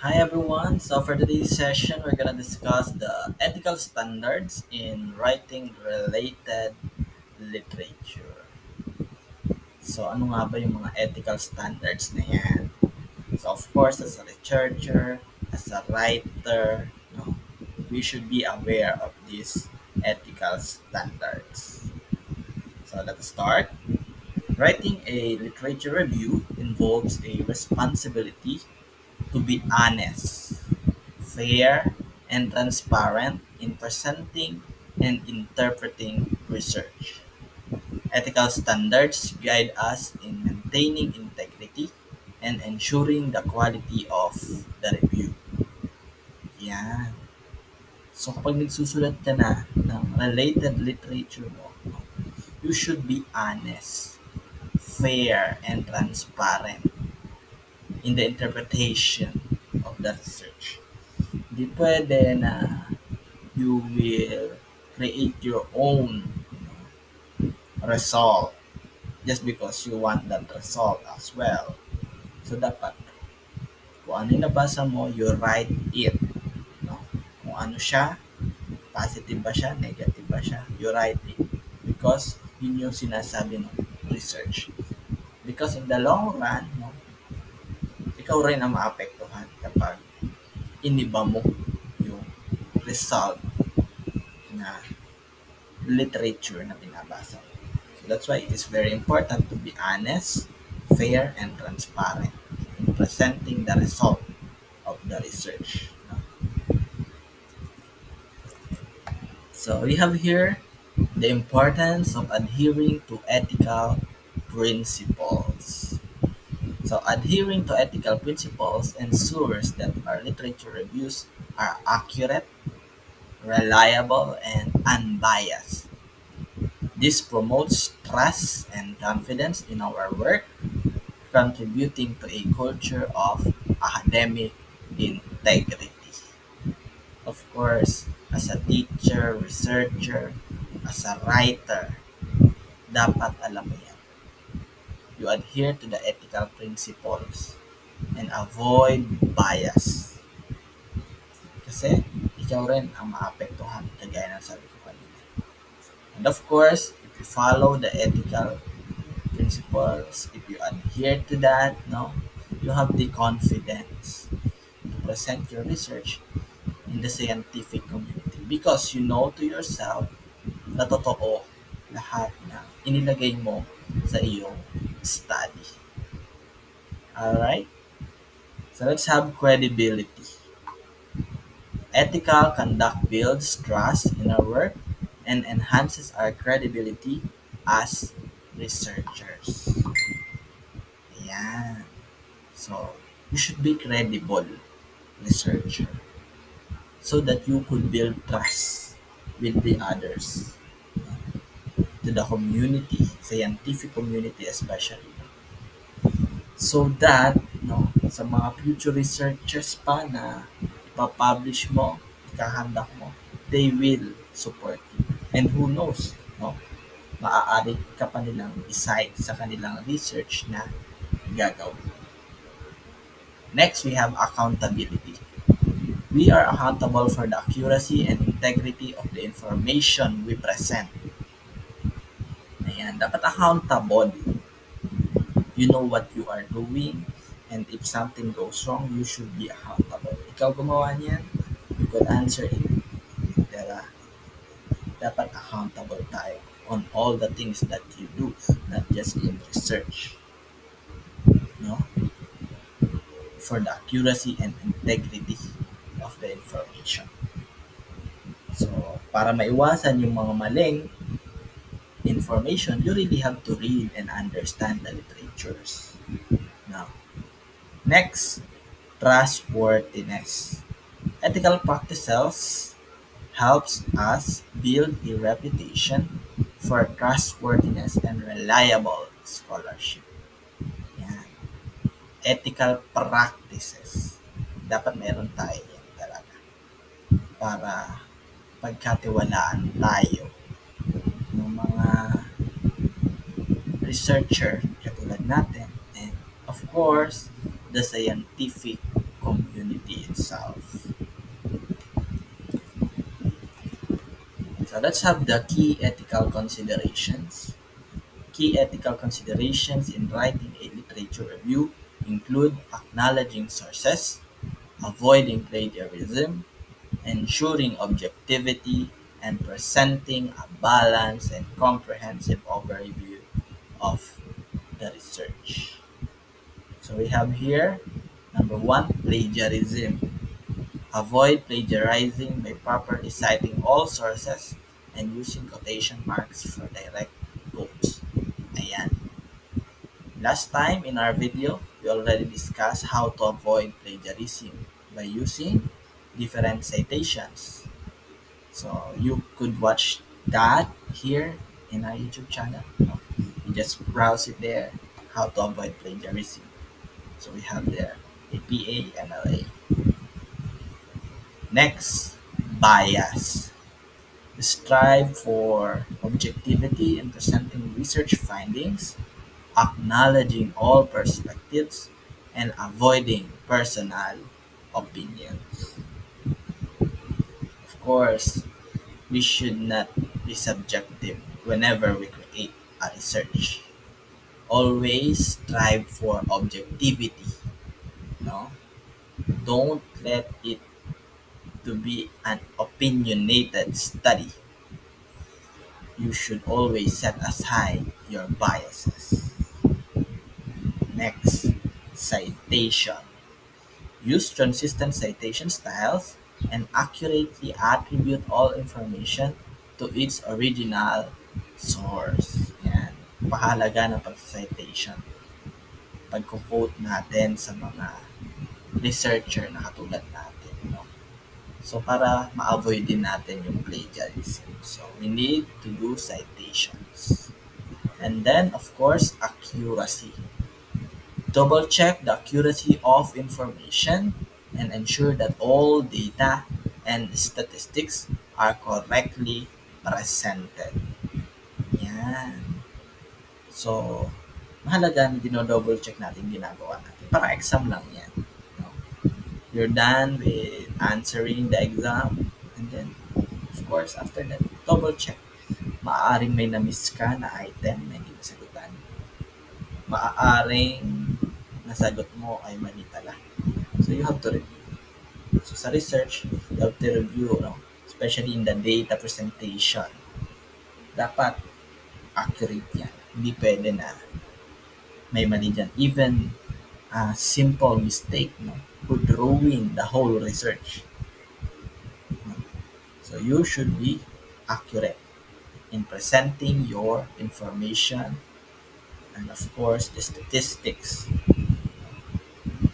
Hi everyone. So for today's session, we're gonna discuss the ethical standards in writing related literature. So ano nga ba yung mga ethical standards na yan? So of course, as a researcher, as a writer, no, we should be aware of these ethical standards. So let's start. Writing a literature review involves a responsibility to be honest, fair, and transparent in presenting and interpreting research. Ethical standards guide us in maintaining integrity and ensuring the quality of the review. Yan. So kapag nagsusulat ka na ng related literature mo, you should be honest, fair, and transparent in the interpretation of the research. Hindi pwede na you will create your own result just because you want that result as well. So dapat kung ano yung nabasa mo, you write it. No? Kung ano siya, positive ba siya, negative ba siya, you write it. Because yun yung sinasabi ng research. Because in the long run, no, ikaw rin ang maapektuhan kapag iniba mo yung result na literature na binabasa mo. So that's why it is very important to be honest, fair, and transparent in presenting the result of the research. So we have here the importance of adhering to ethical principles. So adhering to ethical principles ensures that our literature reviews are accurate, reliable, and unbiased. This promotes trust and confidence in our work, contributing to a culture of academic integrity. Of course, as a teacher, researcher, as a writer, dapat alam mo yan. You adhere to the ethical principles and avoid bias. Kasi ikaw rin ang maapektuhan kagaya ng sabi ko kanina. And of course, if you follow the ethical principles, if you adhere to that, no, you have the confidence to present your research in the scientific community because you know to yourself na totoo lahat na inilagay mo sa iyong study. Alright? So let's have credibility. Ethical conduct builds trust in our work and enhances our credibility as researchers. Ayan. So, you should be credible researcher so that you could build trust with the others, to the community, scientific community especially. So that, no, sa mga future researchers pa na ipapublish mo, ikahandak mo, they will support you. And who knows, no, maaari ka pa nilang decide sa kanilang research na gagawin. Next, we have accountability. We are accountable for the accuracy and integrity of the information we present. Ayan, dapat accountable. You know what you are doing, and if something goes wrong, you should be accountable. Ikaw gumawa niyan, you could answer it. Diba? Dapat accountable tayo on all the things that you do, not just in research. No? For the accuracy and integrity of the information. So, para maiwasan yung mga maling information, you really have to read and understand the literatures. Now, next, trustworthiness. Ethical practices helps us build a reputation for trustworthiness and reliable scholarship. Yan. Ethical practices. Dapat meron tayo yan talaga para pagkatiwalaan tayo ng mga researcher katulad natin and of course the scientific community itself. So let's have the key ethical considerations. Key ethical considerations in writing a literature review include acknowledging sources, avoiding plagiarism, ensuring objectivity, and presenting a balanced and comprehensive overview of the research. So we have here number one, plagiarism. Avoid plagiarizing by properly citing all sources and using quotation marks for direct quotes. Ayan. Last time in our video, we already discussed how to avoid plagiarism by using different citations. So you could watch that here in our YouTube channel. No? You just browse it there, how to avoid plagiarism. So we have there APA, MLA. Next, bias. Strive for objectivity in presenting research findings, acknowledging all perspectives, and avoiding personal opinions. Of course, we should not be subjective whenever we create a research. Always strive for objectivity. No? Don't let it to be an opinionated study. You should always set aside your biases. Next, citation. Use consistent citation styles and accurately attribute all information to its original source. Yan. Pahalaga ng pag-citation. Pag-quote natin sa mga researcher na katulad natin. No? So, para ma-avoid din natin yung plagiarism. So, we need to do citations. And then, of course, accuracy. Double check the accuracy of information and ensure that all data and statistics are correctly presented. Yan. So, mahalaga na dino-double check natin ginagawa natin. Para exam lang yan. No? You're done with answering the exam and then, of course, after that, double check. Maaaring may na-miss ka na item na hindi nasagutan. Maaaring nasagot mo ay mali pala. So you have to review. So sa research, you have to review, no? Especially in the data presentation. Dapat accurate yan. Hindi pwede na may mali dyan. Even a simple mistake, no, could ruin the whole research. So you should be accurate in presenting your information and of course the statistics,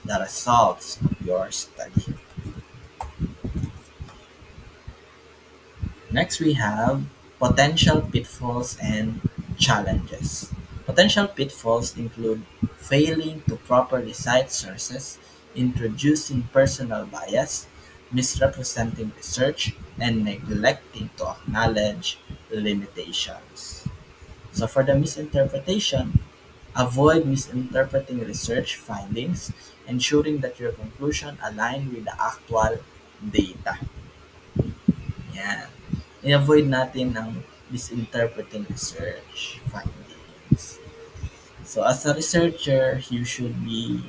the results of your study. Next we have potential pitfalls and challenges. Potential pitfalls include failing to properly cite sources, introducing personal bias, misrepresenting research, and neglecting to acknowledge limitations. So for the misinterpretation, avoid misinterpreting research findings, ensuring that your conclusion align with the actual data. Yan. I-avoid natin ang misinterpreting research findings. So as a researcher, you should be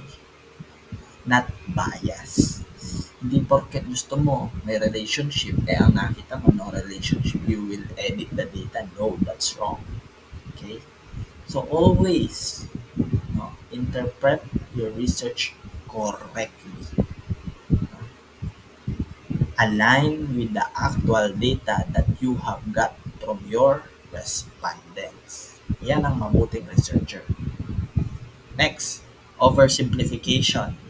not biased. Hindi porket gusto mo may relationship, ang nakita mo no relationship, you will edit the data. No, that's wrong. Okay? So always interpret your research correctly. Align with the actual data that you have got from your respondents. Yan ang mabuting researcher. Next, oversimplification.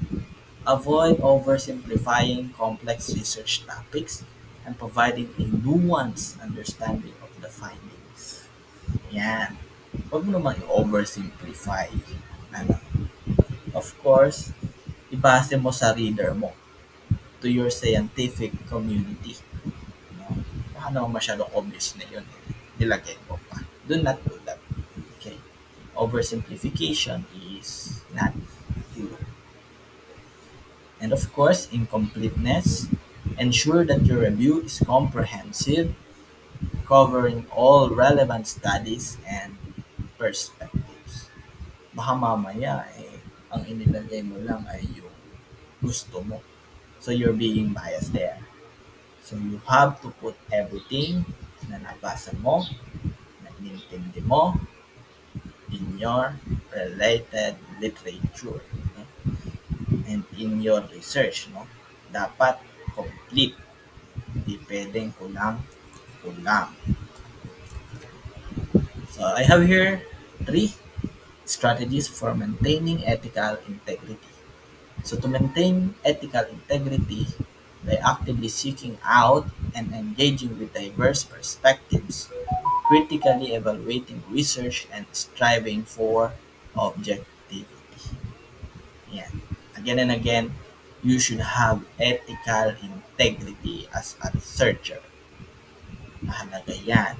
Avoid oversimplifying complex research topics and providing a nuanced understanding of the findings. Yan. Huwag mo naman i-oversimplify. Ano? Of course, ibase mo sa reader mo to your scientific community. No? Baka naman masyadong obvious na yun. Nilagay mo pa. Do not do that. Okay? Oversimplification is not good. And of course, incompleteness. Ensure that your review is comprehensive, covering all relevant studies and perspectives. Baka mamaya ang inilagay mo lang ay yung gusto mo. So you're being biased there. So you have to put everything na nabasa mo, na inintindi mo in your related literature, no? And in your research, no? Dapat complete. Hindi pwedeng kulang. So I have here 3 strategies for maintaining ethical integrity. So to maintain ethical integrity by actively seeking out and engaging with diverse perspectives, critically evaluating research and striving for objectivity. Yeah. Again and again, you should have ethical integrity as a researcher. Mahalaga yan.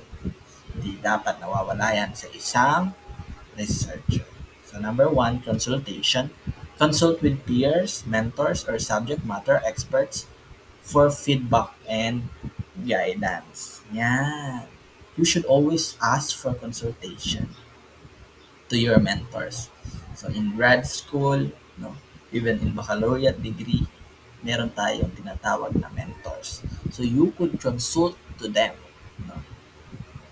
Hindi dapat nawawala yan sa isang researcher. So number 1, consultation. Consult with peers, mentors, or subject matter experts for feedback and guidance. Yan. You should always ask for consultation to your mentors. So in grad school, no, even in baccalaureate degree, meron tayong tinatawag na mentors. So you could consult to them. No?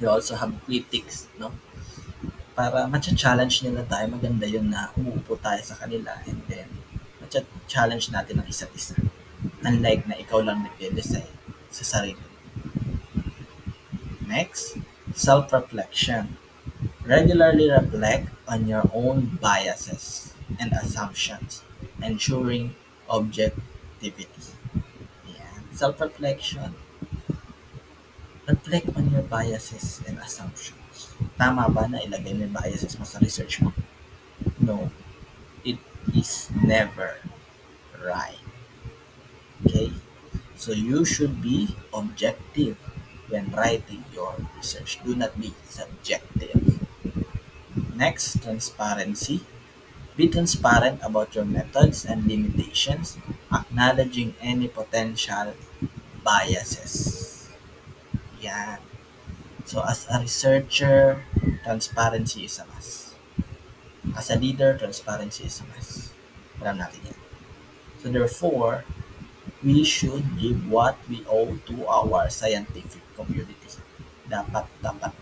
You also have critics, no? Para matcha-challenge nila tayo, maganda yun na umuupo tayo sa kanila and then matcha-challenge natin ang isa't isa. Unlike na ikaw lang nagde-decide sa sarili. Next, self-reflection. Regularly reflect on your own biases and assumptions, ensuring objectivity. Yeah. Self-reflection. Reflect on your biases and assumptions. Tama ba na ilagay mo yung biases mo sa research mo? No. It is never right. Okay? So you should be objective when writing your research. Do not be subjective. Next, transparency. Be transparent about your methods and limitations, acknowledging any potential biases. Yan. So as a researcher, transparency is a must. As a leader, transparency is a must. Alam natin yan. So therefore, we should give what we owe to our scientific community. Dapat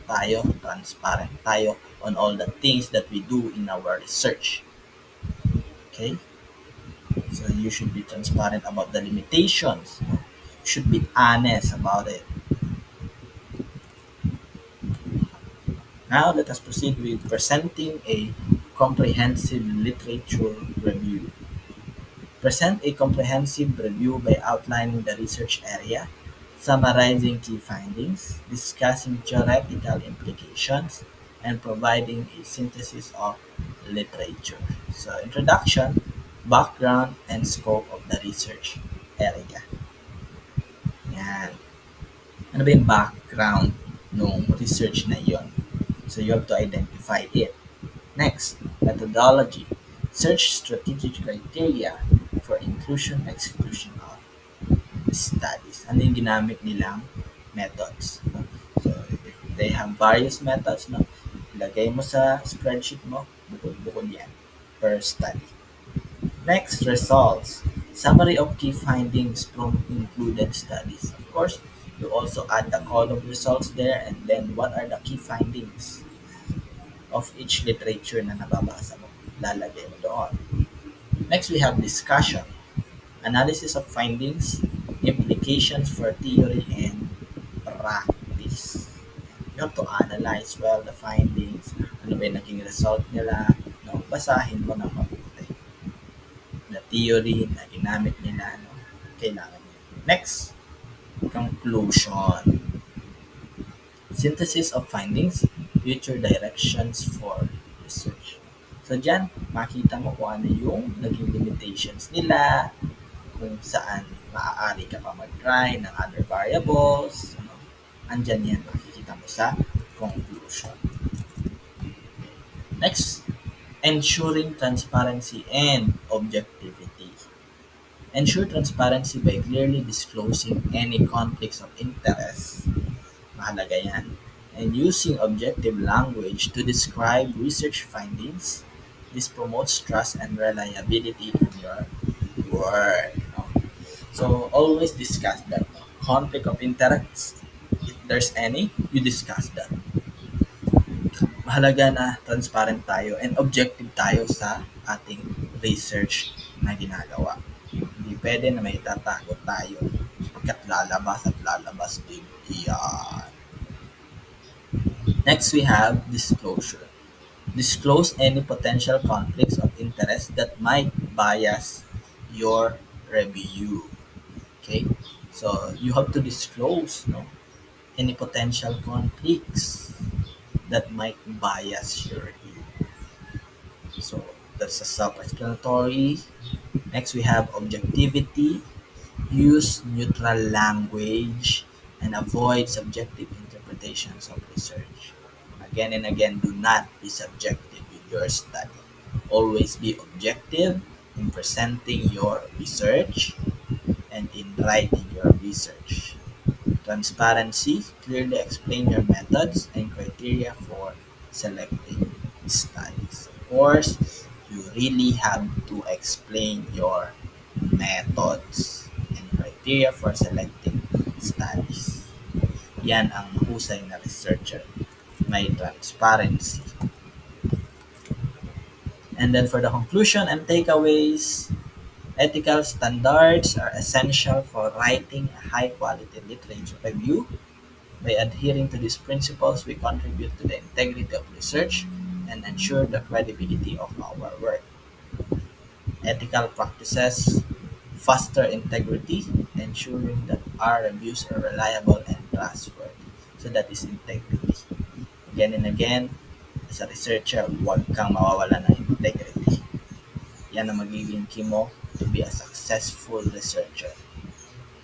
tayo, transparent tayo on all the things that we do in our research. Okay? So you should be transparent about the limitations. You should be honest about it. Now let us proceed with presenting a comprehensive literature review. Present a comprehensive review by outlining the research area, summarizing key findings, discussing theoretical implications, and providing a synthesis of literature. So introduction, background, and scope of the research area. Yan. Ano ba yung background ng research na yon? So you have to identify it. Next, methodology. Search strategic criteria for inclusion-exclusion of studies. Ano yung ginamit nilang methods? No? So if they have various methods, no? Ilagay mo sa spreadsheet mo, bukod-bukod yan per study. Next, results. Summary of key findings from included studies. Of course, you also add the column results there and then what are the key findings of each literature na nababasa mo. Lalagay mo doon. Next, we have discussion. Analysis of findings, implications for theory and practice. You have to analyze well the findings, ano ba yung naging result nila, no? Basahin mo ng mabuti. The theory na ginamit nila, no? Kailangan nila. Next, conclusion. Synthesis of findings, future directions for research. So dyan, makita mo kung ano yung naging limitations nila, kung saan maaari ka pa mag-try ng other variables. Ano? Andyan yan, makikita mo sa conclusion. Next, ensuring transparency and objectivity. Ensure transparency by clearly disclosing any conflicts of interest. Mahalaga yan. And using objective language to describe research findings. This promotes trust and reliability in your work. No? So always discuss that. No? Conflict of interest, if there's any, you discuss that. Mahalaga na transparent tayo and objective tayo sa ating research na ginagawa. Hindi pwede na may tatago tayo pagkat lalabas at lalabas din iyan. Next, we have disclosure. Disclose any potential conflicts of interest that might bias your review. Okay? So, you have to disclose any potential conflicts that might bias your review. So, that's a self-explanatory. Next, we have objectivity. Use neutral language and avoid subjective interpretations of research. Again and again, do not be subjective with your study. Always be objective in presenting your research and in writing your research. Transparency, clearly explain your methods and criteria for selecting studies. Of course, you really have to explain your methods and criteria for selecting studies. Yan ang mahusay na researcher. May transparency. And then for the conclusion and takeaways, ethical standards are essential for writing a high-quality literature review. By adhering to these principles, we contribute to the integrity of research and ensure the credibility of our work. Ethical practices foster integrity, ensuring that our reviews are reliable and trustworthy. So that is integrity. Again and again, as a researcher, huwag kang mawawala ng integrity. Yan ang magiging key mo to be a successful researcher.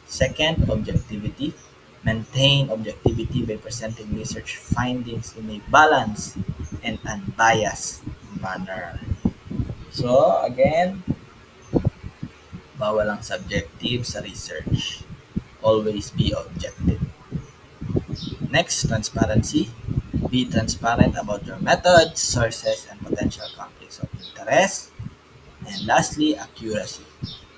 Second, objectivity. Maintain objectivity by presenting research findings in a balanced and unbiased manner. So, again, bawal ang subjective sa research. Always be objective. Next, transparency. Be transparent about your methods, sources, and potential conflicts of interest. And lastly, accuracy.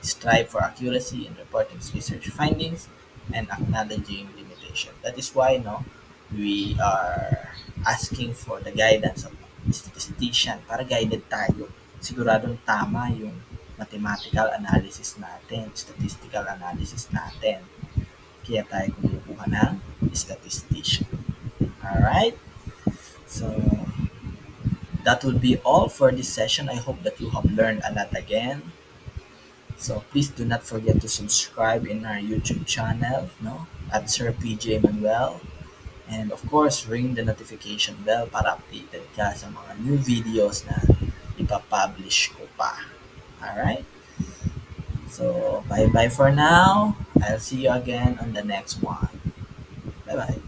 Strive for accuracy in reporting research findings and acknowledging limitation. That is why we are asking for the guidance of statistician para guided tayo. Siguradong tama yung mathematical analysis natin, statistical analysis natin. Kaya tayo kumukuha ng statistician. Alright? So, that would be all for this session. I hope that you have learned a lot again. So please do not forget to subscribe in our YouTube channel, at Sir PJ Manuel. And of course, ring the notification bell para updated ka sa mga new videos na ipapublish ko pa. Alright? So, bye-bye for now. I'll see you again on the next one. Bye-bye.